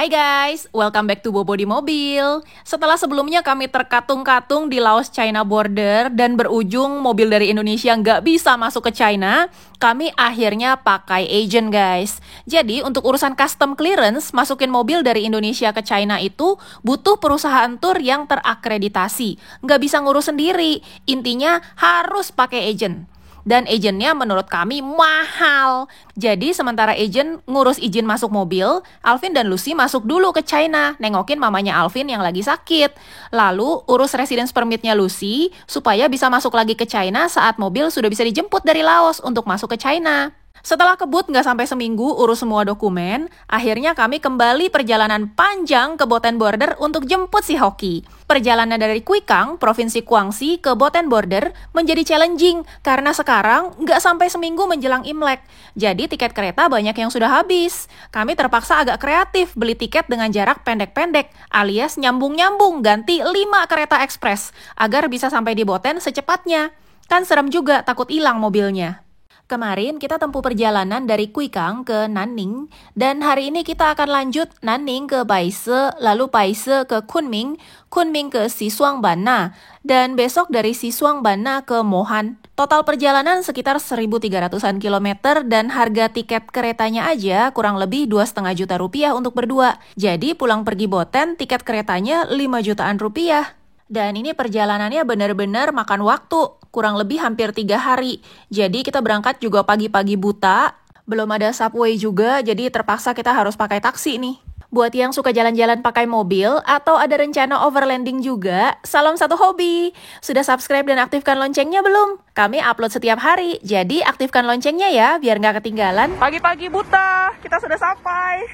Hai guys, welcome back to Bobo di Mobil. Setelah sebelumnya kami terkatung-katung di Laos-China border dan berujung mobil dari Indonesia nggak bisa masuk ke China, kami akhirnya pakai agent guys. Jadi untuk urusan custom clearance, masukin mobil dari Indonesia ke China itu butuh perusahaan tur yang terakreditasi. Nggak bisa ngurus sendiri, intinya harus pakai agent. Dan agennya menurut kami mahal. Jadi sementara agen ngurus izin masuk mobil, Alvin dan Lucy masuk dulu ke China, nengokin mamanya Alvin yang lagi sakit. Lalu urus residence permitnya Lucy, supaya bisa masuk lagi ke China saat mobil sudah bisa dijemput dari Laos untuk masuk ke China. Setelah kebut nggak sampai seminggu urus semua dokumen, akhirnya kami kembali perjalanan panjang ke Boten Border untuk jemput si Hoki. Perjalanan dari Kuikang, Provinsi Guangxi ke Boten Border menjadi challenging karena sekarang nggak sampai seminggu menjelang Imlek. Jadi tiket kereta banyak yang sudah habis. Kami terpaksa agak kreatif beli tiket dengan jarak pendek-pendek, alias nyambung-nyambung ganti 5 kereta ekspres agar bisa sampai di Boten secepatnya. Kan serem juga takut hilang mobilnya. Kemarin kita tempuh perjalanan dari Kuikang ke Nanning, dan hari ini kita akan lanjut Nanning ke Baise, lalu Baise ke Kunming, Kunming ke Xishuangbanna, dan besok dari Xishuangbanna ke Mohan. Total perjalanan sekitar 1.300-an kilometer dan harga tiket keretanya aja kurang lebih 2,5 juta rupiah untuk berdua. Jadi pulang pergi Boten tiket keretanya 5 jutaan rupiah. Dan ini perjalanannya benar-benar makan waktu, kurang lebih hampir 3 hari. Jadi kita berangkat juga pagi-pagi buta, belum ada subway juga, jadi terpaksa kita harus pakai taksi nih. Buat yang suka jalan-jalan pakai mobil atau ada rencana overlanding juga, salam satu hobi. Sudah subscribe dan aktifkan loncengnya belum? Kami upload setiap hari, jadi aktifkan loncengnya ya, biar nggak ketinggalan. Pagi-pagi buta, kita sudah sampai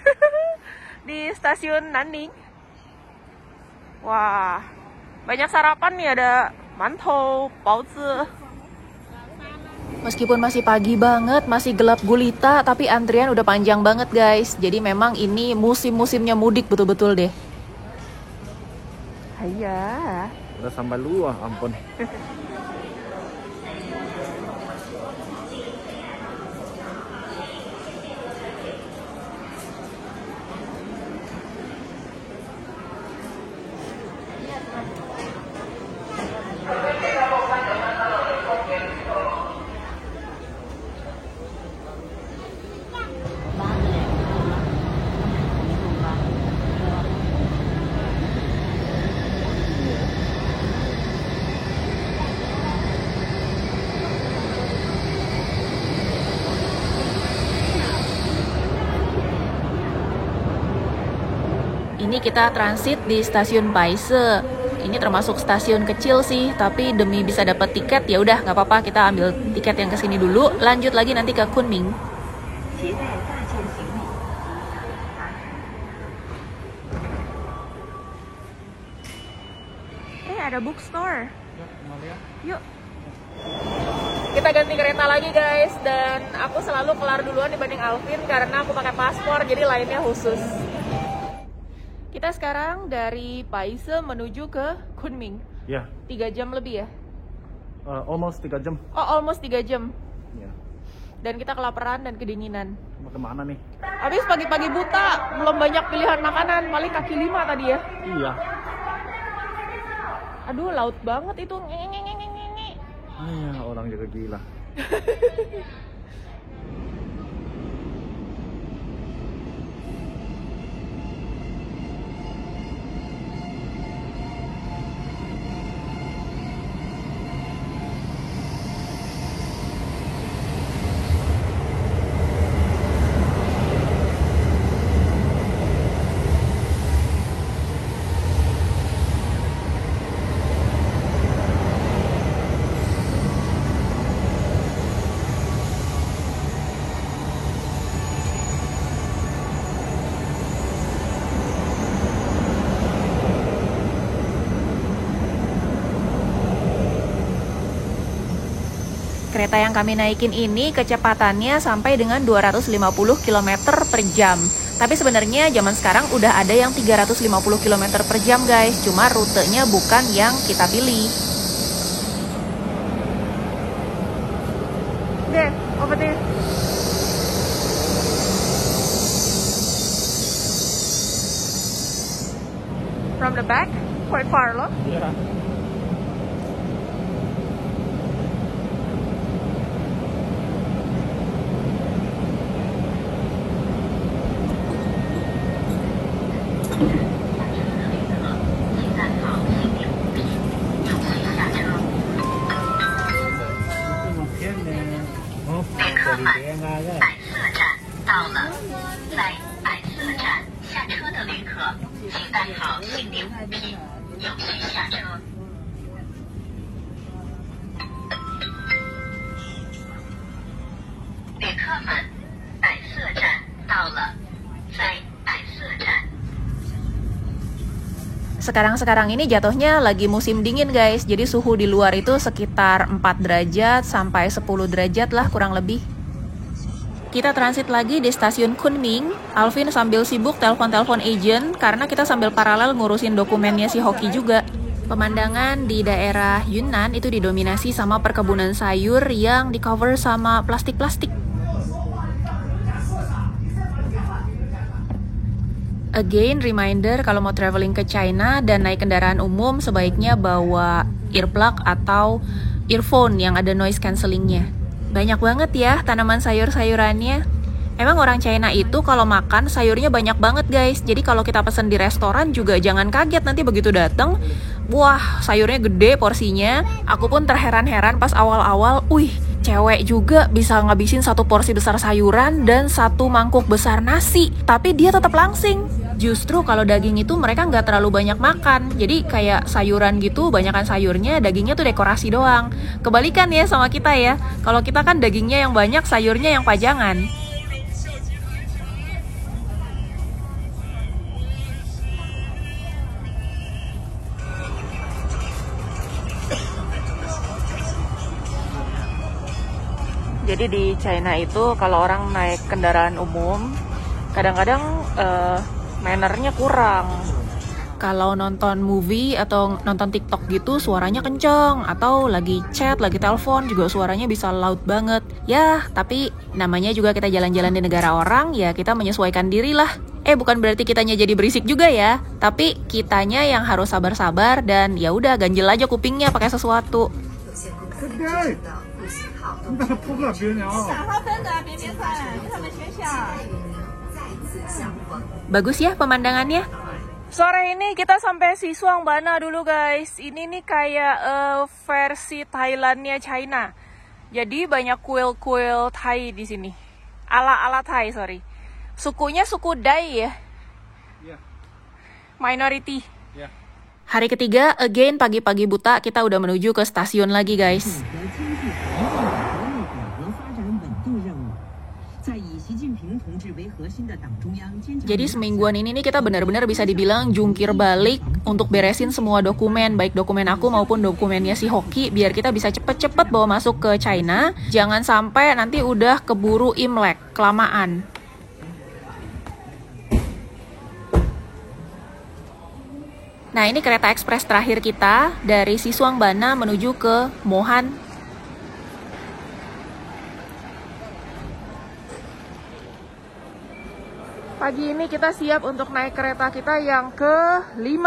di stasiun Nanning. Wah. Banyak sarapan nih, ada mantou, baozi. Meskipun masih pagi banget, masih gelap gulita, tapi antrian udah panjang banget guys. Jadi memang ini musim-musimnya mudik betul-betul deh. Hayya. Udah sampai luah, ampun. Ini kita transit di stasiun Baise. Ini termasuk stasiun kecil sih, tapi demi bisa dapat tiket ya udah nggak apa-apa, kita ambil tiket yang kesini dulu, lanjut lagi nanti ke Kunming. Ada bookstore. Yuk. Kita ganti kereta lagi guys, dan aku selalu kelar duluan dibanding Alvin karena aku pakai paspor, jadi lainnya khusus. Kita sekarang dari Baise menuju ke Kunming. Ya. 3 jam lebih ya? Almost 3 jam. Oh, almost 3 jam. Ya. Dan kita kelaparan dan kedinginan. Mau kemana nih? Habis pagi-pagi buta, belum banyak pilihan makanan, paling kaki 5 tadi ya. Iya. Aduh, laut banget itu. Orang juga gila. Kereta yang kami naikin ini kecepatannya sampai dengan 250 km per jam. Tapi sebenarnya zaman sekarang udah ada yang 350 km per jam guys, cuma rutenya bukan yang kita pilih. Deh, over there. from the back? Quite far loh. Yeah. Sekarang-sekarang ini jatuhnya lagi musim dingin guys, jadi suhu di luar itu sekitar 4 derajat sampai 10 derajat lah kurang lebih. Kita transit lagi di stasiun Kunming. Alvin sambil sibuk telepon-telepon agent karena kita sambil paralel ngurusin dokumennya si Hoki juga. Pemandangan di daerah Yunnan itu didominasi sama perkebunan sayur yang di cover sama plastik-plastik. Again, reminder kalau mau traveling ke China dan naik kendaraan umum sebaiknya bawa earplug atau earphone yang ada noise cancellingnya. Banyak banget ya tanaman sayur-sayurannya. Emang orang China itu kalau makan sayurnya banyak banget guys. Jadi kalau kita pesen di restoran juga jangan kaget nanti begitu dateng, wah sayurnya gede porsinya. Aku pun terheran-heran pas awal-awal, cewek juga bisa ngabisin 1 porsi besar sayuran dan 1 mangkuk besar nasi, tapi dia tetap langsing. Justru kalau daging itu mereka nggak terlalu banyak makan, jadi kayak sayuran gitu, banyakan sayurnya, dagingnya tuh dekorasi doang. Kebalikan ya sama kita ya, kalau kita kan dagingnya yang banyak, sayurnya yang pajangan. Jadi di China itu kalau orang naik kendaraan umum, kadang-kadang mannernya kurang. Kalau nonton movie atau nonton TikTok gitu suaranya kenceng, atau lagi chat, lagi telepon juga suaranya bisa loud banget. Ya, tapi namanya juga kita jalan-jalan di negara orang, ya kita menyesuaikan diri lah. Bukan berarti kitanya jadi berisik juga ya, tapi kitanya yang harus sabar-sabar dan ya udah ganjel aja kupingnya pakai sesuatu. Bagus ya pemandangannya. Sore ini kita sampai Xishuangbanna dulu guys. Ini nih kayak versi Thailandnya China. Jadi banyak kuil-kuil Thai di sini. Ala-ala Thai, sorry. Sukunya suku Dai ya? Yeah. Minority. Yeah. Hari ketiga, again pagi-pagi buta kita udah menuju ke stasiun lagi guys. Jadi semingguan ini nih kita benar-benar bisa dibilang jungkir balik untuk beresin semua dokumen, baik dokumen aku maupun dokumennya si Hoki, biar kita bisa cepet-cepet bawa masuk ke China. Jangan sampai nanti udah keburu Imlek, kelamaan. Nah ini kereta ekspres terakhir kita dari Xishuangbanna menuju ke Mohan. Pagi ini kita siap untuk naik kereta kita yang ke-5.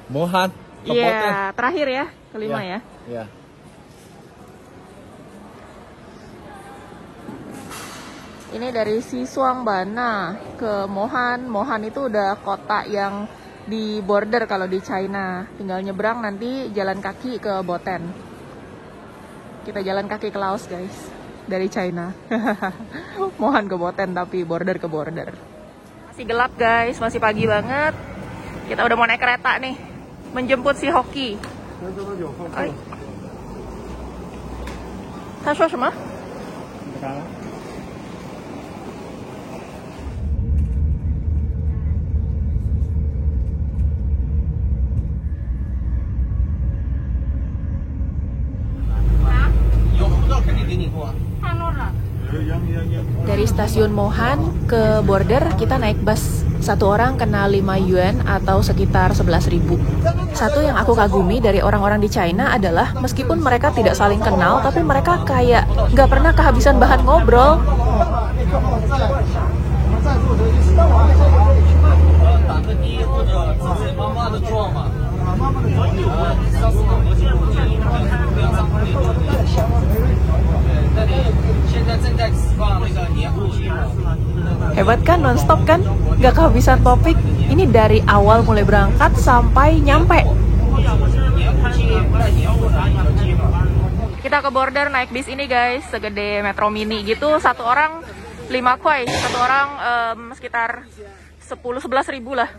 Mohan. Iya, terakhir ya, ke-5 ya. Iya. Ini dari Xishuangbanna ke Mohan. Mohan itu udah kota yang di border kalau di China. Tinggal nyebrang nanti jalan kaki ke Boten. Kita jalan kaki ke Laos guys. Dari China. Mohan ke Boten tapi border ke border. Masih gelap guys, masih pagi banget. Kita udah mau naik kereta nih, menjemput si Hoki. Hai. 他说什么? Dari stasiun Mohan ke border kita naik bus. Satu orang kena 5 yuan atau sekitar 11.000. Satu yang aku kagumi dari orang-orang di China adalah meskipun mereka tidak saling kenal, tapi mereka kayak nggak pernah kehabisan bahan ngobrol. banget kan, nonstop kan, nggak kehabisan topik. Ini dari awal mulai berangkat sampai nyampe. Kita ke border naik bis ini guys, segede metro mini gitu, satu orang 5 kuai, satu orang sekitar 10-11 ribu lah.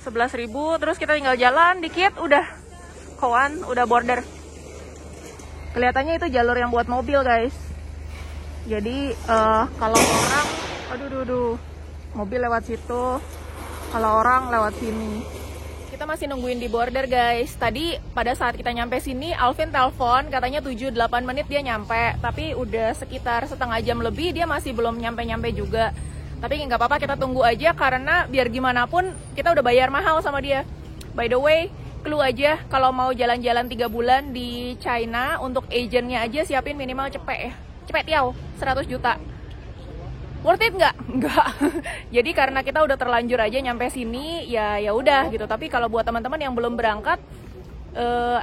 11 ribu, terus kita tinggal jalan dikit, udah kawan, udah border. Kelihatannya itu jalur yang buat mobil guys. Jadi kalau orang, aduh, mobil lewat situ, kalau orang lewat sini. Kita masih nungguin di border guys. Tadi pada saat kita nyampe sini, Alvin telepon, katanya 7-8 menit dia nyampe. Tapi udah sekitar setengah jam lebih, dia masih belum nyampe-nyampe juga. Tapi nggak apa-apa, kita tunggu aja karena biar gimana pun kita udah bayar mahal sama dia. By the way, clue aja kalau mau jalan-jalan 3 bulan di China, untuk agentnya aja siapin minimal cepet ya. Cepet tiao, 100 juta. Worth it nggak? Nggak. Jadi karena kita udah terlanjur aja nyampe sini, ya udah gitu. Tapi kalau buat teman-teman yang belum berangkat,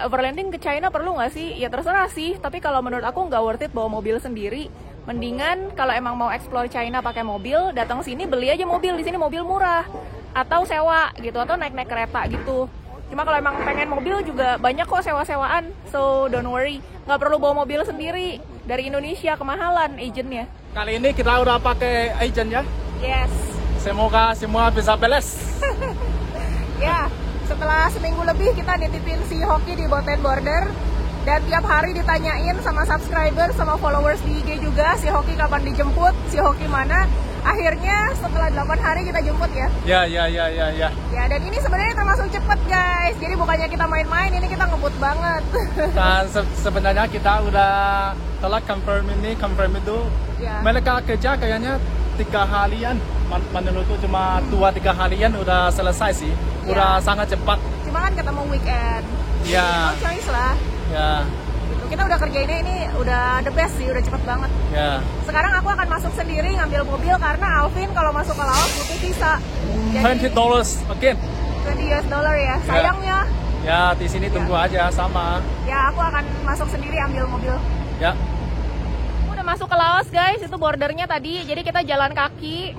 overlanding ke China perlu nggak sih? Ya terserah sih. Tapi kalau menurut aku nggak worth it bawa mobil sendiri. Mendingan kalau emang mau explore China pakai mobil, datang sini beli aja mobil. Di sini mobil murah. Atau sewa gitu, atau naik-naik kereta gitu. Cuma kalau emang pengen mobil juga banyak kok sewa-sewaan. So don't worry, nggak perlu bawa mobil sendiri. Dari Indonesia kemahalan agentnya. Kali ini kita udah pakai agent ya. Yes. Semoga semua bisa beres. Ya, setelah seminggu lebih kita nitipin si Hoki di Boten Border. Dan tiap hari ditanyain sama subscriber, sama followers di IG juga, si Hoki kapan dijemput, si Hoki mana. Akhirnya setelah 8 hari kita jemput ya. Ya. Ya, dan ini sebenarnya termasuk cepet guys. Jadi bukannya kita main-main, ini kita ngebut banget. Dan sebenarnya kita udah telah confirm itu. Ya. Mereka kerja kayaknya 3 harian. Menurutku cuma 2-3 harian udah selesai sih. Udah sangat cepat. Cuma kan ketemu weekend. Ya. No choice lah. Ya. Gitu. Kita udah kerjainnya ini udah the best sih, udah cepet banget. Ya. Sekarang aku akan masuk sendiri ngambil mobil karena Alvin kalau masuk ke Laos butuh visa. $20 again. $20 ya. Sayangnya. Ya, di sini tunggu aja sama. Ya, aku akan masuk sendiri ambil mobil. Ya. Udah masuk ke Laos guys, itu bordernya tadi. Jadi kita jalan kaki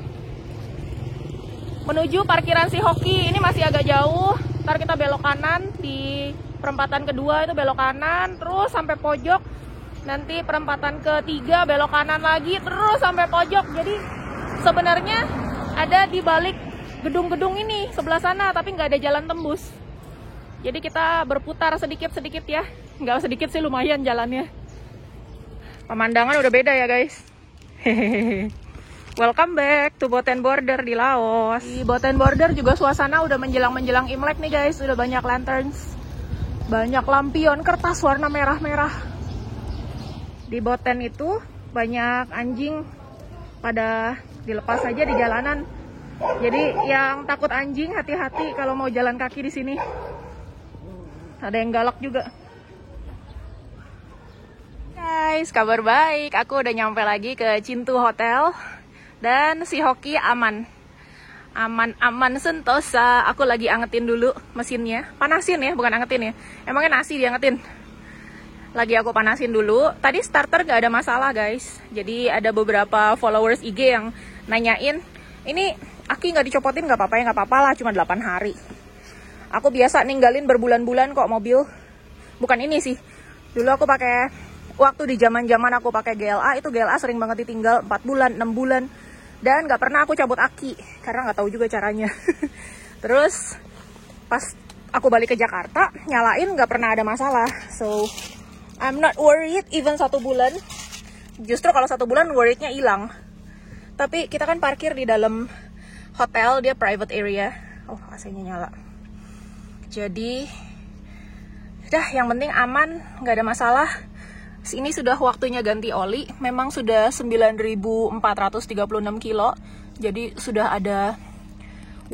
menuju parkiran si Hoki. Ini masih agak jauh. Ntar kita belok kanan di perempatan kedua, itu belok kanan terus sampai pojok. Nanti perempatan ketiga belok kanan lagi terus sampai pojok. Jadi sebenarnya ada di balik gedung-gedung ini sebelah sana, tapi nggak ada jalan tembus. Jadi kita berputar sedikit-sedikit ya. Nggak sedikit sih, lumayan jalannya. Pemandangan udah beda ya guys. Hehehe. Welcome back to Boten Border di Laos. Di Boten Border juga suasana udah menjelang-menjelang Imlek nih guys. Udah banyak lanterns, banyak lampion kertas warna merah-merah. Di Boten itu banyak anjing pada dilepas aja di jalanan. Jadi yang takut anjing hati-hati kalau mau jalan kaki di sini. Ada yang galak juga. Guys, kabar baik. Aku udah nyampe lagi ke Cintu Hotel. Dan si Hoki aman sentosa. Aku lagi angetin dulu mesinnya. Panasin ya, bukan angetin ya. Emangnya nasi diangetin. Lagi aku panasin dulu. Tadi starter gak ada masalah guys. Jadi ada beberapa followers IG yang nanyain, ini aki gak dicopotin gak apa-apa ya? Gak apa-apa lah, cuma 8 hari. Aku biasa ninggalin berbulan-bulan kok mobil. Bukan ini sih. Dulu aku pakai, waktu di zaman-zaman aku pakai GLA, itu GLA sering banget ditinggal 4 bulan, 6 bulan. Dan gak pernah aku cabut aki, karena gak tahu juga caranya. Terus pas aku balik ke Jakarta, nyalain gak pernah ada masalah. So, I'm not worried even 1 bulan. Justru kalau 1 bulan worriednya hilang. Tapi kita kan parkir di dalam hotel, dia private area. Oh, AC-nya nyala. Jadi, dah yang penting aman, gak ada masalah. Ini sudah waktunya ganti oli. Memang sudah 9.436 kilo. Jadi sudah ada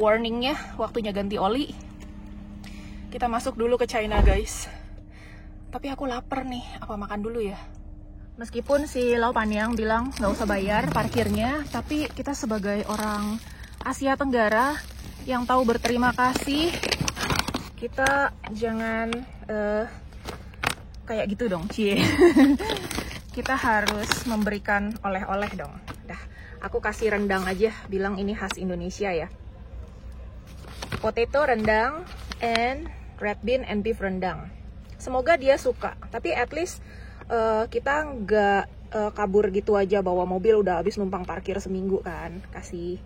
warningnya waktunya ganti oli. Kita masuk dulu ke China guys. Tapi aku lapar nih. Apa makan dulu ya? Meskipun si Lau Panyang bilang nggak usah bayar parkirnya, tapi kita sebagai orang Asia Tenggara yang tahu berterima kasih, kita jangan kayak gitu dong, cie. Kita harus memberikan oleh-oleh dong. Dah, Aku kasih rendang aja, bilang ini khas Indonesia ya. Potato rendang and red bean and beef rendang. Semoga dia suka. Tapi at least kita nggak kabur gitu aja bawa mobil udah habis numpang parkir seminggu kan. Kasih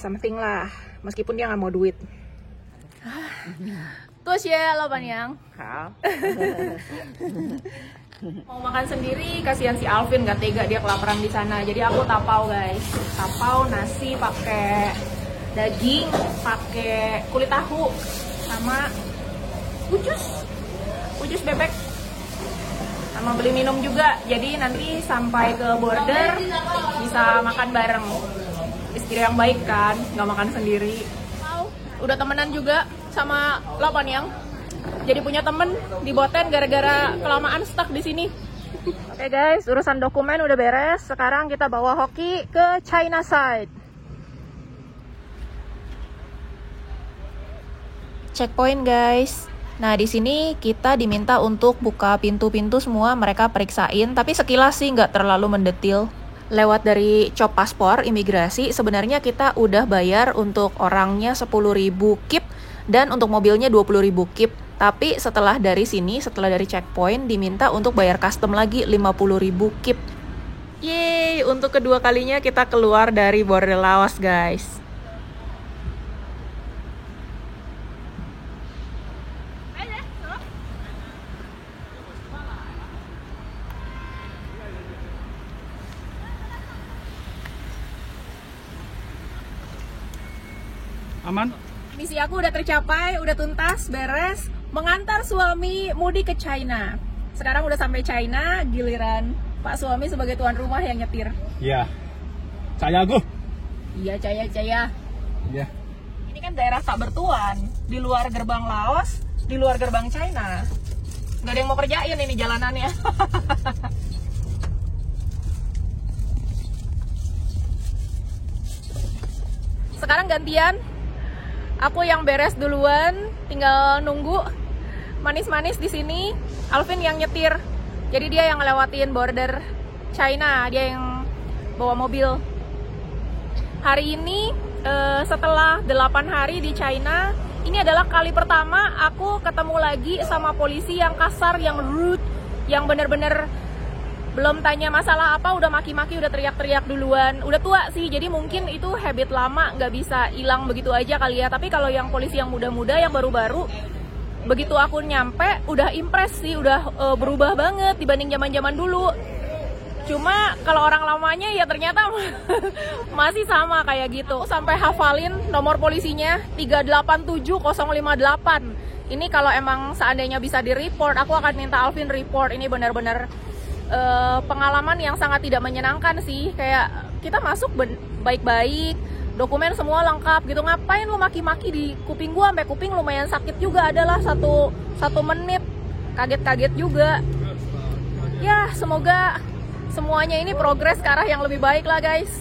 something lah, meskipun dia nggak mau duit. Terus ya, lo Panyang. Mau makan sendiri, kasihan si Alvin gak tega, dia kelaparan di sana. Jadi aku tapau guys, tapau nasi pakai daging, pakai kulit tahu, sama ucus bebek, sama beli minum juga. Jadi nanti sampai ke border bisa makan bareng. Istri yang baik kan, nggak makan sendiri. Udah temenan juga sama Lopan yang jadi punya temen di Boten gara-gara kelamaan stuck di sini. Oke guys, urusan dokumen udah beres. Sekarang kita bawa Hoki ke China side. Checkpoint guys. Nah di sini kita diminta untuk buka pintu-pintu semua, mereka periksain. Tapi sekilas sih nggak terlalu mendetil. Lewat dari cop paspor imigrasi, sebenarnya kita udah bayar untuk orangnya 10.000 kip dan untuk mobilnya 20.000 kip. Tapi setelah dari sini, setelah dari checkpoint, diminta untuk bayar custom lagi 50.000 kip. Yeay, untuk kedua kalinya kita keluar dari border Laos guys. Aman? Misi aku udah tercapai, udah tuntas, beres. Mengantar suami mudik ke China. Sekarang udah sampai China, giliran Pak suami sebagai tuan rumah yang nyetir. Iya. Saya aku. Iya, Caya. Iya. Ini kan daerah tak bertuan, di luar gerbang Laos, di luar gerbang China. Nggak ada yang mau kerjain ini jalanannya. Sekarang gantian. Aku yang beres duluan, tinggal nunggu manis-manis di sini. Alvin yang nyetir, jadi dia yang ngelewatin border China, dia yang bawa mobil. Hari ini setelah 8 hari di China, ini adalah kali pertama aku ketemu lagi sama polisi yang kasar, yang rude, yang bener-bener belum tanya masalah apa udah maki-maki, udah teriak-teriak duluan. Udah tua sih, jadi mungkin itu habit lama, nggak bisa hilang begitu aja kali ya. Tapi kalau yang polisi yang muda-muda, yang baru-baru, begitu aku nyampe udah impress sih, udah berubah banget dibanding zaman-zaman dulu. Cuma kalau orang lamanya ya ternyata masih sama kayak gitu. Sampai hafalin nomor polisinya 387058. Ini kalau emang seandainya bisa di-report, aku akan minta Alvin report. Ini benar-benar pengalaman yang sangat tidak menyenangkan sih. Kayak kita masuk baik-baik, dokumen semua lengkap gitu, ngapain lu maki-maki di kuping gua, sampai kuping lumayan sakit juga, adalah satu menit, kaget-kaget juga ya. Semoga semuanya ini progres ke arah yang lebih baik lah guys.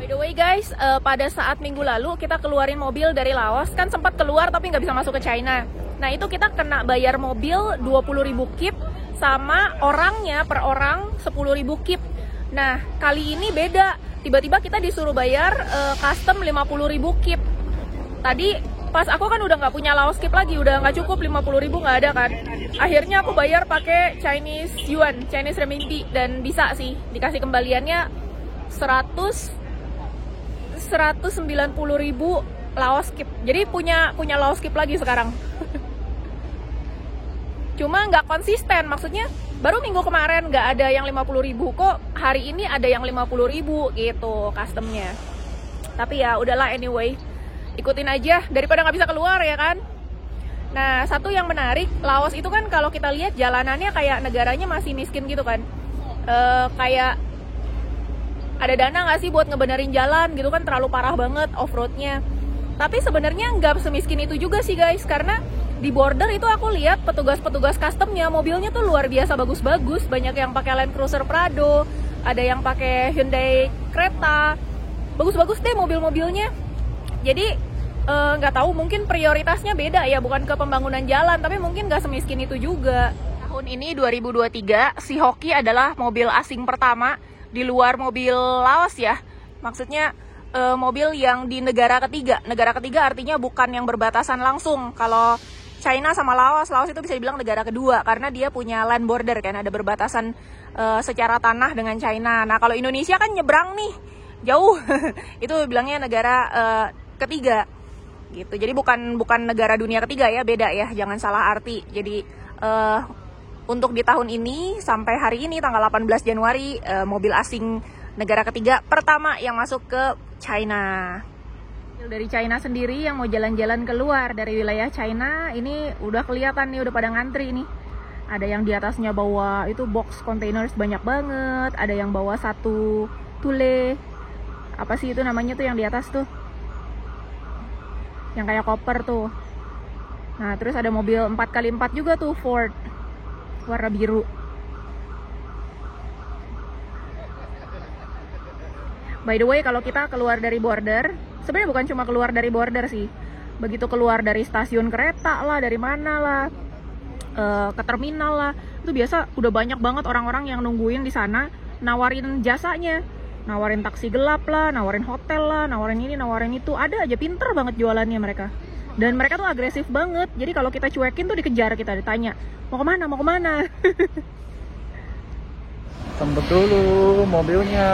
By the way guys, pada saat minggu lalu kita keluarin mobil dari Laos, kan sempat keluar tapi nggak bisa masuk ke China. Nah itu kita kena bayar mobil 20.000 kip, sama orangnya per orang 10.000 kip. Nah kali ini beda, tiba-tiba kita disuruh bayar custom 50.000 kip. Tadi pas aku kan udah nggak punya Laos kip lagi, udah nggak cukup 50.000, nggak ada kan. Akhirnya aku bayar pakai Chinese yuan, Chinese renminbi, dan bisa sih dikasih kembaliannya 190.000 Laos kip. Jadi punya Laos kip lagi sekarang. Cuma nggak konsisten, maksudnya baru minggu kemarin nggak ada yang 50.000, kok hari ini ada yang 50.000 gitu customnya. Tapi ya udahlah, anyway, ikutin aja daripada nggak bisa keluar ya kan. Nah satu yang menarik, Laos itu kan kalau kita lihat jalanannya kayak negaranya masih miskin gitu kan. Kayak ada dana nggak sih buat ngebenerin jalan gitu kan, terlalu parah banget off-roadnya. Tapi sebenarnya nggak semiskin itu juga sih guys, karena di border itu aku lihat petugas-petugas customnya, mobilnya tuh luar biasa bagus-bagus. Banyak yang pakai Land Cruiser Prado, ada yang pakai Hyundai Creta, bagus-bagus deh mobil-mobilnya. Jadi nggak tahu, mungkin prioritasnya beda ya, bukan ke pembangunan jalan, tapi mungkin nggak semiskin itu juga. Tahun ini 2023, si Hoki adalah mobil asing pertama di luar mobil Laos ya, Maksudnya mobil yang di negara ketiga. Negara ketiga artinya bukan yang berbatasan langsung. Kalau China sama Laos itu bisa dibilang negara kedua karena dia punya land border kan, ada berbatasan secara tanah dengan China. Nah kalau Indonesia kan nyebrang nih jauh, itu bilangnya negara ketiga gitu. Jadi bukan negara dunia ketiga ya, beda ya, jangan salah arti. Jadi untuk di tahun ini sampai hari ini tanggal 18 Januari mobil asing negara ketiga pertama yang masuk ke China. Dari China sendiri yang mau jalan-jalan keluar dari wilayah China ini udah kelihatan nih, udah pada ngantri nih. Ada yang di atasnya bawa itu box containers banyak banget, ada yang bawa satu tule. Apa sih itu namanya tuh yang di atas tuh? Yang kayak koper tuh. Nah, terus ada mobil 4x4 juga tuh Ford warna biru. By the way, kalau kita keluar dari border, sebenarnya bukan cuma keluar dari border sih. Begitu keluar dari stasiun kereta lah, dari mana lah, ke terminal lah, itu biasa udah banyak banget orang-orang yang nungguin di sana, nawarin jasanya, nawarin taksi gelap lah, nawarin hotel lah, nawarin ini, nawarin itu. Ada aja, pinter banget jualannya mereka. Dan mereka tuh agresif banget. Jadi kalau kita cuekin tuh dikejar, kita ditanya, mau kemana, mau kemana? Sambut dulu mobilnya.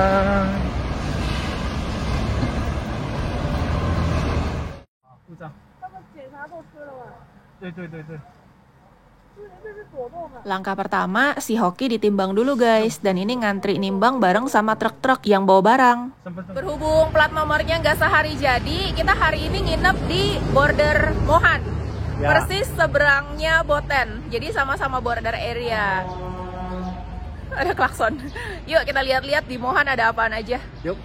Langkah pertama, si Hoki ditimbang dulu guys. Dan ini ngantri nimbang bareng sama truk-truk yang bawa barang. Berhubung plat nomornya nggak sehari jadi, kita hari ini nginep di border Mohan ya. Persis seberangnya Boten. Jadi sama-sama border area. Ada klakson. Yuk kita lihat-lihat di Mohan ada apaan aja. Yuk.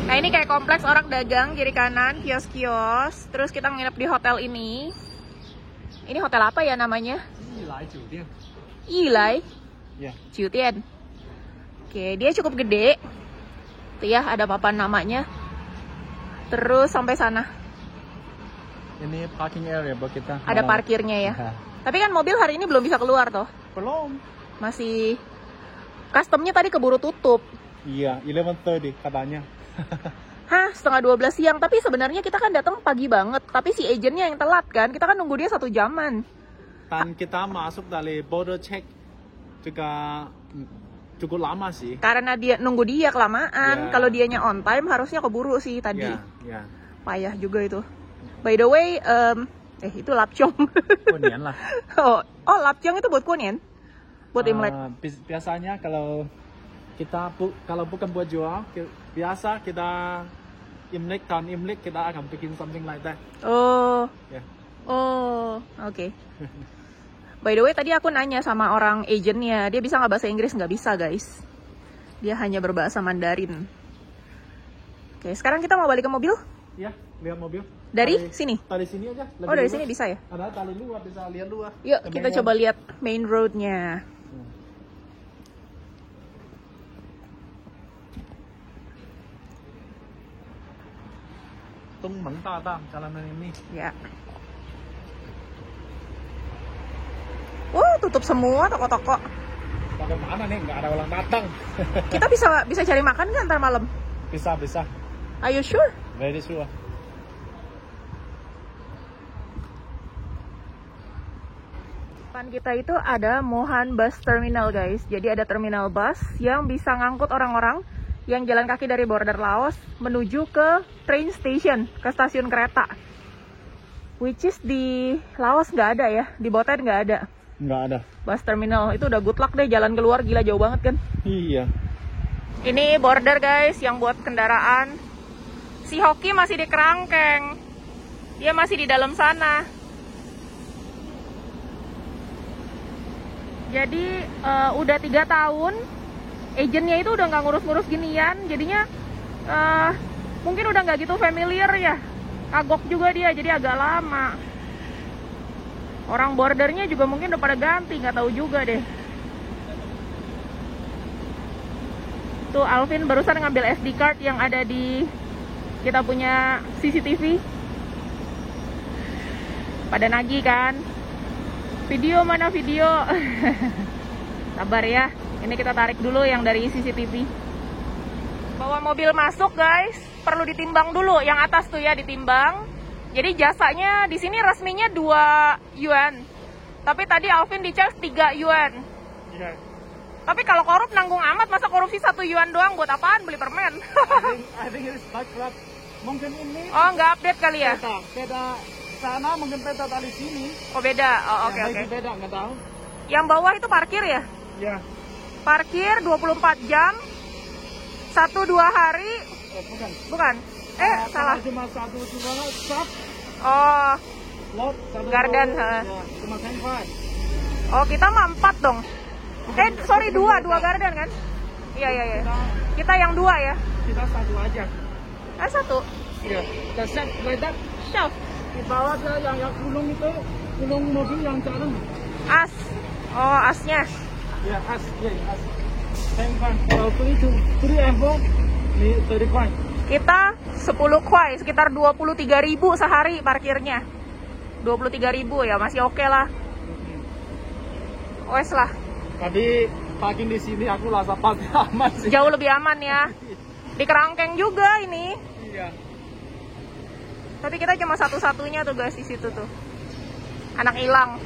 Nah ini kayak kompleks orang dagang, kiri kanan kios-kios. Terus kita nginep di hotel ini. Ini hotel apa ya namanya? Yilai Jiutian. Oke, dia cukup gede. Tuh ya, ada papan namanya. Terus sampai sana. Ini parking area buat kita. Ada parkirnya ya. Tapi kan mobil hari ini belum bisa keluar toh? Belum. Masih customnya tadi keburu tutup. Iya, 11:30 katanya. Hah, setengah 12 siang. Tapi sebenarnya kita kan datang pagi banget. Tapi si agennya yang telat kan. Kita kan nunggu dia 1 jaman. Dan kita masuk dari border check juga cukup lama sih. Karena dia nunggu dia kelamaan. Ya. Kalau dianya on time harusnya keburu sih tadi. Ya. Payah juga itu. By the way, itu lapcong. Kuningan lah. Oh, lapcong itu buat kuningan? Buat Imlek? Biasanya kalau kita kalau bukan buat jual, biasa kita Imlek, tahun Imlek kita akan bikin something like that. Oh. Yeah. Oh, oke. By the way, tadi aku nanya sama orang agentnya, dia bisa nggak bahasa Inggris? Nggak bisa, guys. Dia hanya berbahasa Mandarin. Oke, sekarang kita mau balik ke mobil? Iya, lihat mobil. Dari sini? Dari sini aja. Oh, dari sini bisa ya? Ada tali luar, bisa lihat luar. Yuk, kita coba lihat main roadnya. Tung mentah jalanan ini. Ya. Tutup semua toko-toko. Bagaimana nih? Nggak ada orang datang. Kita bisa cari makan nggak ntar malam? Bisa. Are you sure? Very sure. Depan kita itu ada Mohan Bus Terminal guys. Jadi ada terminal bus yang bisa ngangkut orang-orang yang jalan kaki dari border Laos menuju ke train station, ke stasiun kereta. Which is di Laos nggak ada ya, di Boten nggak ada. Nggak ada. Bus terminal itu udah good luck deh, jalan keluar gila jauh banget kan. Iya. Ini border guys yang buat kendaraan. Si Hoki masih di kerangkeng, dia masih di dalam sana. Jadi udah 3 tahun agennya itu udah nggak ngurus-ngurus ginian, jadinya mungkin udah nggak gitu familiar ya, kagok juga dia, jadi agak lama. Orang bordernya juga mungkin udah pada ganti, nggak tahu juga deh. Tuh Alvin barusan ngambil SD card yang ada di kita punya CCTV. Pada nagih kan? Video mana video? Sabar ya. Ini kita tarik dulu yang dari CCTV. Bawa mobil masuk guys, perlu ditimbang dulu. Yang atas tuh ya ditimbang. Jadi jasanya di sini resminya 2 yuan. Tapi tadi Alvin dicek 3 yuan. Iya. Tapi kalau korup nanggung amat, masa korupsi 1 yuan doang buat apaan beli permen? I think it's bankrupt. Mungkin ini Oh, nggak update kali ya? beda sana, mungkin beda dari sini. Oh, beda. Oh, oke Ya, oke. maybe beda, nggak tahu. Yang bawah itu parkir ya? Ya. Parkir 24 jam. 1-2 hari. Bukan. Bukan. Salah. Cuma satu stop, Oh, lot, satu Garden, row, ha. ya, cuma campfire. oh kita mah 4 dong. Sorry 2 garden kan? Iya. Kita yang 2 ya. Kita satu aja. 1. Iya. The set like that. Shelf. Di bawah ada yang gulung itu, gulung mobil yang jalan. As. Oh, asnya. Ya, as. Campfire. Kalau itu 3 and 4, ini 30 coin. Kita 10 kuai, sekitar 23.000 sehari parkirnya. 23.000 ya, masih oke lah. Wes lah. Tapi parking di sini aku rasa paling aman sih. Jauh lebih aman ya. Di kerangkeng juga ini. Iya. Tapi kita cuma satu-satunya tuh guys di situ tuh. Anak hilang.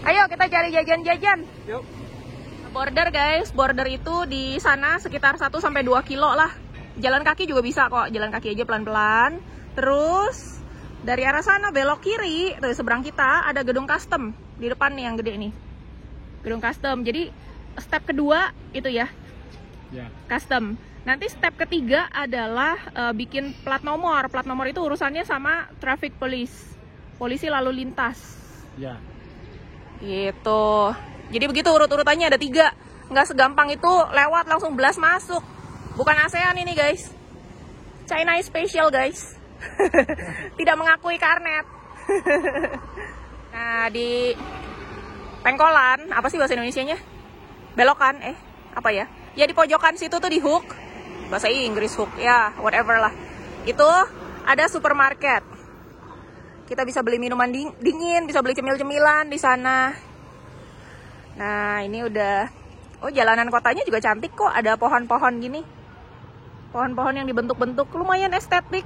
Ayo kita cari jajan-jajan. Yuk. Border guys, border itu di sana sekitar 1-2 kilo lah. Jalan kaki juga bisa kok, jalan kaki aja pelan-pelan. Terus dari arah sana belok kiri, tuh seberang kita ada gedung custom di depan nih yang gede nih. Gedung custom. Jadi step kedua itu ya, Ya. custom. Nanti step ketiga adalah bikin plat nomor. Plat nomor itu urusannya sama traffic police, polisi lalu lintas. Ya. Gitu. Jadi begitu urut-urutannya ada 3. Nggak segampang itu lewat langsung blast masuk. Bukan ASEAN ini guys. China is special guys. Tidak mengakui karnet. Nah di pengkolan, apa sih bahasa Indonesianya? Belokan, apa ya? Ya di pojokan situ tuh di hook. Bahasa Inggris hook, ya whatever lah. Itu ada supermarket. Kita bisa beli minuman dingin, bisa beli cemil-cemilan di sana. Nah ini udah, oh jalanan kotanya juga cantik kok, ada pohon-pohon gini, pohon-pohon yang dibentuk-bentuk, lumayan estetik.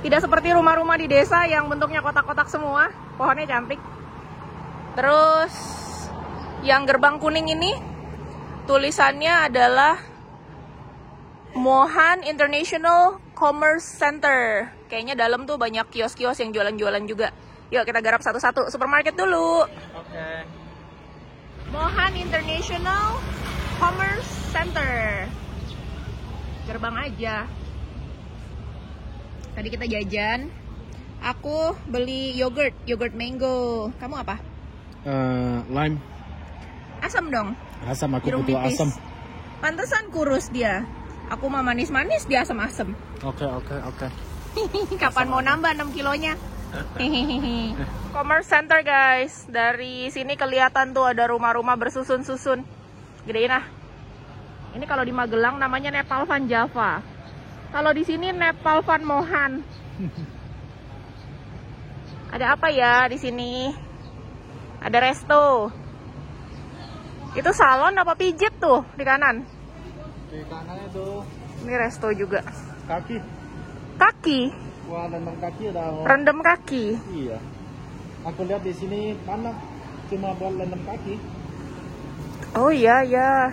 Tidak seperti rumah-rumah di desa yang bentuknya kotak-kotak semua, pohonnya cantik. Terus yang gerbang kuning ini tulisannya adalah Mohan International Commerce Center. Kayaknya dalam tuh banyak kios-kios yang jualan-jualan juga. Yuk kita garap satu-satu, supermarket dulu. Oke. Mohan International Commerce Center. Gerbang aja. Tadi kita jajan. Aku beli yogurt mango. Kamu apa? Lime. Asam dong. Asam, aku Jeruk butuh nipis. asam. Pantesan kurus dia. Aku mah manis-manis, dia asam-asam. Oke. Kapan mau nambah 6 kilonya? Commerce Center guys. Dari sini kelihatan tuh ada rumah-rumah bersusun-susun. Gedein ah. Ini kalau di Magelang namanya Nepal Van Java. Kalau di sini Nepal Van Mohan. Ada apa ya di sini? Ada resto. Itu salon apa pijit tuh di kanan? Di kanannya tuh Ini resto juga. kaki. Kaki, Wah, rendam kaki ada. rendam kaki. Iya. Aku lihat di sini mana cuma buat rendam kaki. Oh iya ya.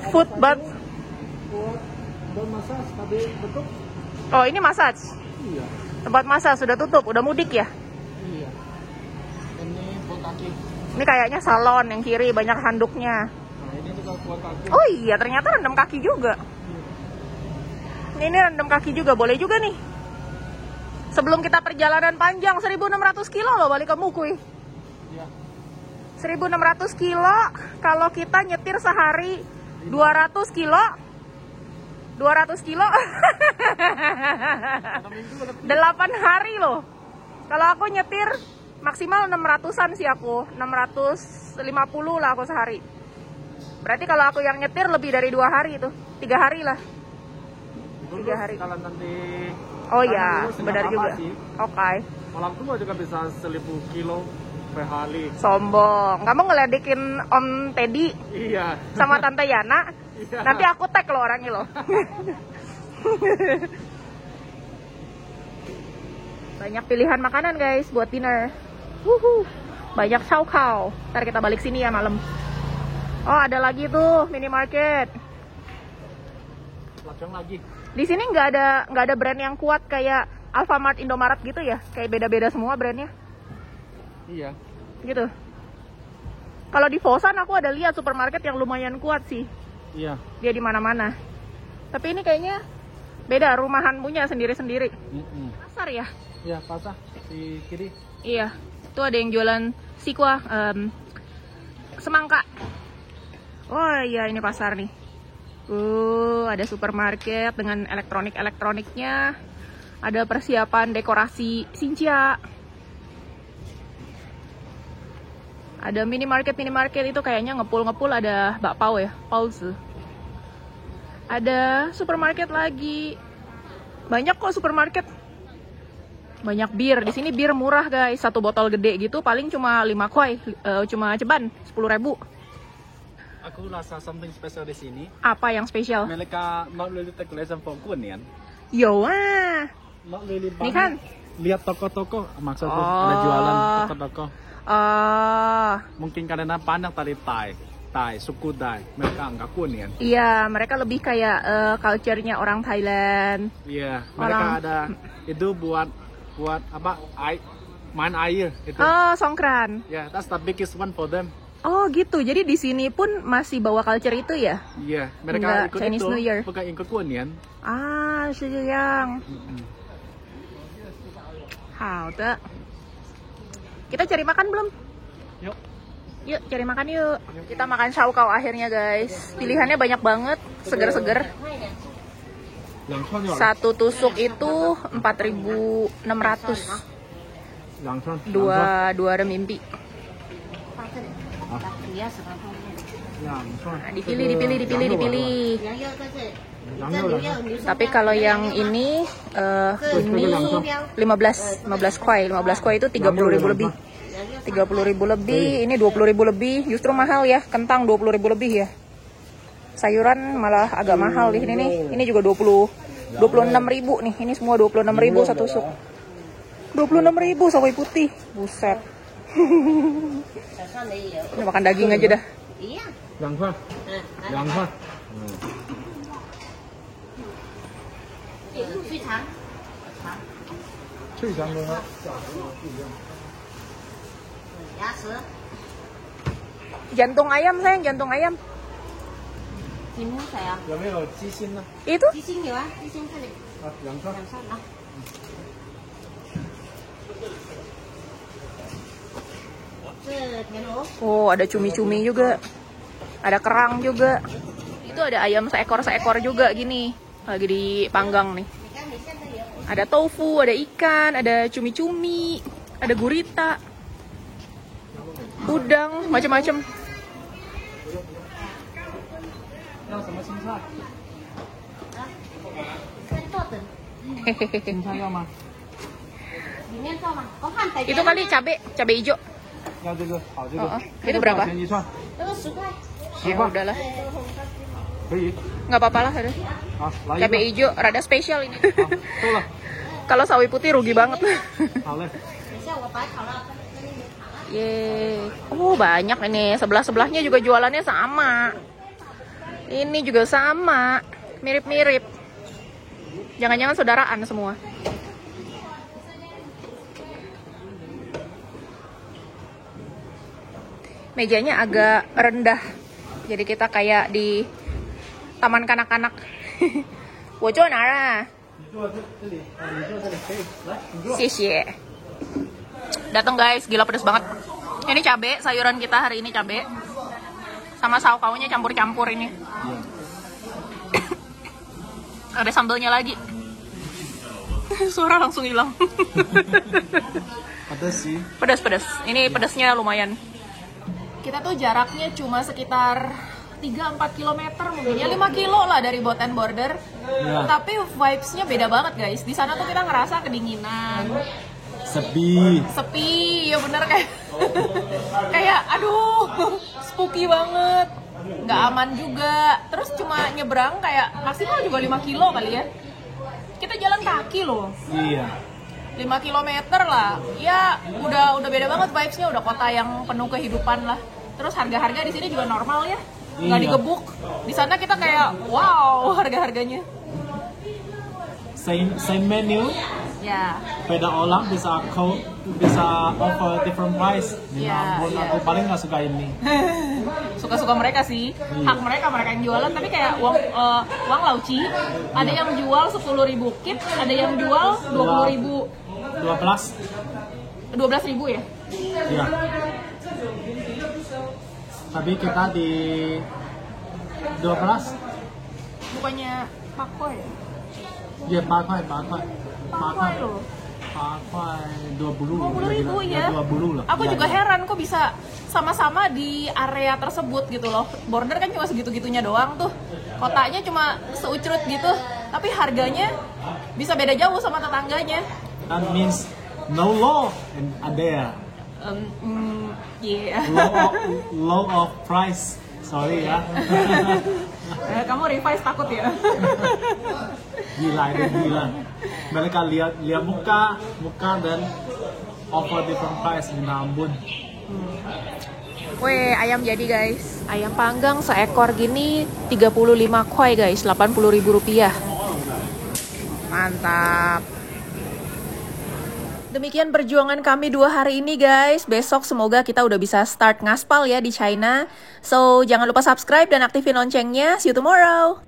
Food bath. Buat massage tapi tutup. Oh ini massage. Iya. Tempat massage sudah tutup, udah mudik ya. Iya. Ini buat kaki. Ini kayaknya salon yang kiri banyak handuknya. Nah, ini juga buat kaki. Oh iya ternyata rendam kaki juga. Ini rendam kaki juga, boleh juga nih. Sebelum kita perjalanan panjang 1.600 kilo loh balik ke Mukui. Iya. 1.600 kilo kalau kita nyetir sehari 200 kilo. 200 kilo 8 hari loh. Kalau aku nyetir maksimal 600-an sih aku. 650 lah aku sehari. Berarti kalau aku yang nyetir lebih dari 2 hari itu. 3 hari lah. 3 hari. Kalau nanti Oh ya, benar juga. sih. Oke. Malam tua juga bisa 1.000 kilo. Ferrari. Sombong. Kamu ngeledekin Om Teddy Iya. sama Tante Yana. Iya. Nanti aku tag lo orangnya lo. Banyak pilihan makanan guys buat dinner. Wuhu. Banyak saukau. Ntar kita balik sini ya malam. Oh ada lagi tuh minimarket. Lacang lagi. Di sini nggak ada brand yang kuat kayak Alfamart, Indomaret gitu ya? Kayak beda-beda semua brandnya. Iya. Gitu. Kalau di Fosan aku ada lihat supermarket yang lumayan kuat sih. Iya. Dia di mana-mana. Tapi ini kayaknya beda, rumahan punya sendiri-sendiri. Pasar ya? Iya, pasar di kiri. Iya. Tuh ada yang jualan sikwa, semangka. Oh iya ini pasar nih. Ada supermarket dengan elektroniknya. Ada persiapan dekorasi Xinjia. Ada minimarket itu kayaknya ngepul ada bakpao ya, Paozi. Ada supermarket lagi. Banyak kok supermarket. Banyak bir. Di sini bir murah guys. Satu botol gede gitu paling cuma 5 kuai, cuma ceban 10.000. Aku rasa something special di sini. Apa yang spesial? Mereka not really take lesson for Kuan. Yo wah. Not really Ini kan lihat toko-toko, maksudku ada jualan toko-toko. Mungkin karena pandang tadi Thai, suku Thai, mereka enggak Kuan. Iya, mereka lebih kayak culture-nya orang Thailand. Iya, mereka ada itu buat apa? Main air itu. Oh, songkran. Yeah, that's the biggest one for them. Oh gitu, jadi di sini pun masih bawa culture itu ya? Iya, mereka Enggak, ikut Chinese itu, New Year. bukan ikut Kuan. Ah, Shiyang. Hao de. Kita cari makan belum? Yuk. Yuk, cari makan yuk. Kita makan saukau akhirnya guys. Pilihannya banyak banget, seger-seger. Satu tusuk itu 4.600. Dua remimpi. Nah, dipilih. Tapi kalau yang ini 15 kuai itu 30.000 lebih. 30.000 lebih, ini 20.000 lebih. Justru mahal ya, kentang 20.000 lebih ya. Sayuran malah agak mahal di sini nih. Ini juga 26.000 nih. Ini semua 26.000 satu tusuk. 26.000 sawi putih. Buset. Ini makan daging aja dah. Jantung ayam sayang, jantung ayam. Itu? Oh, ada cumi-cumi juga. Ada kerang juga. Itu ada ayam seekor juga gini. Lagi dipanggang nih. Ada tofu, ada ikan, ada cumi-cumi, ada gurita, udang, macam-macam. Itu kali cabe hijau. Itu berapa? Ya udahlah. Nggak apa-apa lah. Cabe hijau rada spesial ini. Kalau sawi putih rugi banget. Yeay. Oh banyak ini. Sebelah-sebelahnya juga jualannya sama. Ini juga sama. Mirip-mirip. Jangan-jangan saudaraan semua. Mejanya agak rendah. Jadi kita kayak di taman kanak-kanak. Wojo nara. Xie. Datang guys, gila pedes banget. Ini cabe, sayuran kita hari ini cabe. Sama saukaunya campur-campur ini. Ada sambelnya lagi. Suara langsung hilang. Pedas sih. Pedas. Ini pedasnya lumayan. Kita tuh jaraknya cuma sekitar 3-4 km mungkin ya, 5 kilo lah dari Botan Border. Ya. Tapi vibes-nya beda banget guys. Di sana tuh kita ngerasa kedinginan. Sepi. Ya bener kayak. Kayak aduh, spooky banget. Nggak aman juga. Terus cuma nyebrang kayak maksimal juga 5 kilo kali ya. Kita jalan kaki loh. Iya. 5 kilometer lah. Ya, udah beda banget vibes-nya, udah kota yang penuh kehidupan lah. Terus harga-harga di sini juga normal ya. Nggak Iya. digebuk. Di sana kita kayak wow, harga-harganya. Same menu, Ya. beda orang bisa offer different price. Iya, Ampun, iya. aku paling nggak suka ini. Suka-suka mereka sih. Hak mereka yang jualan, tapi kayak uang lauci. Ada yang jual 10.000 kit, ada yang jual 20.000. 12.000 ya? Iya. Tapi kita di 12. Bukannya pakoi ya? Ya, pakai. Pakoi loh. Pakai 20. 20.000 ya? 20 lah. Aku Ya, juga ya. heran kok bisa sama-sama di area tersebut gitu loh. Border kan cuma segitu-gitunya doang tuh. Kotanya cuma seucrut gitu, tapi harganya bisa beda jauh sama tetangganya. That means no law in there. Yeah. Law of price. Sorry ya. Kamu revise takut ya? Gila. Mereka lihat muka dan offer different price. Minta ampun. Weh, ayam jadi guys. Ayam panggang seekor gini 35 koi guys, 80.000 rupiah. Mantap. Demikian perjuangan kami 2 hari ini guys. Besok semoga kita udah bisa start ngaspal ya di China. So, jangan lupa subscribe dan aktifin loncengnya. See you tomorrow.